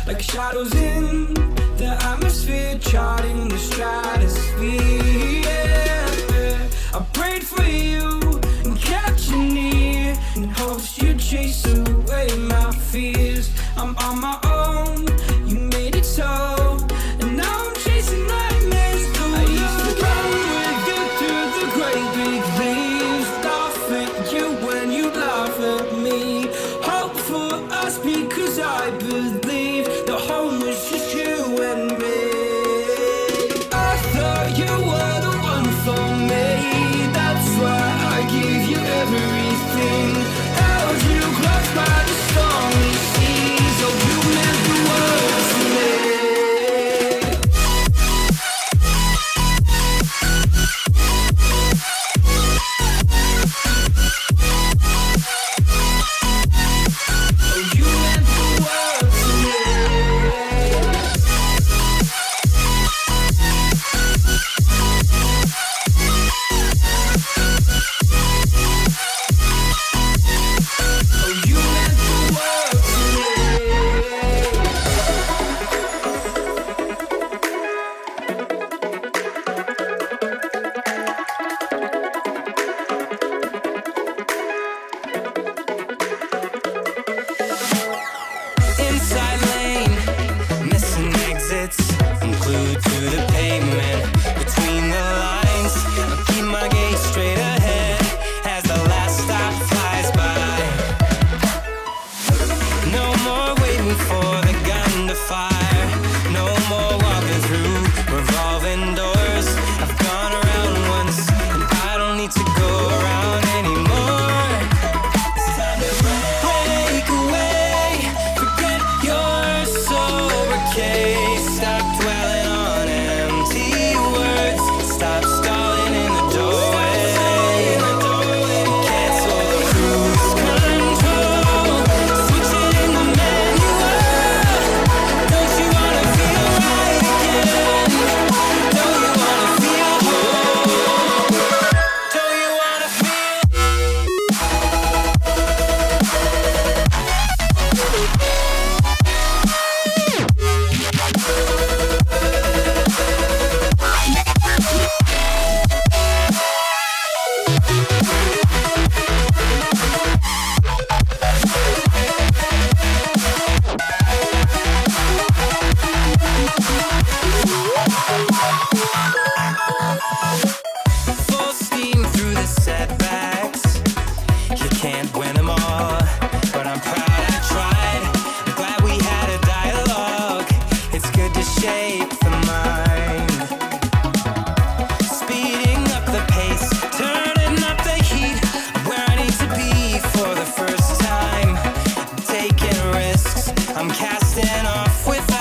like shadows in the atmosphere, charting the stratosphere. Yeah. I prayed for you and kept you near in hopes you'd chase away my fears. I'm on my own, you made it so, and now I'm chasing nightmares. I used to run with you through the great big leaves, laugh at you when you laugh at me. Hope for us because I believe the home was just you and me. I thought you were the one for me, that's why I gave you everything. Held you close by the stormy seas, oh you meant the world to me. I'm casting off with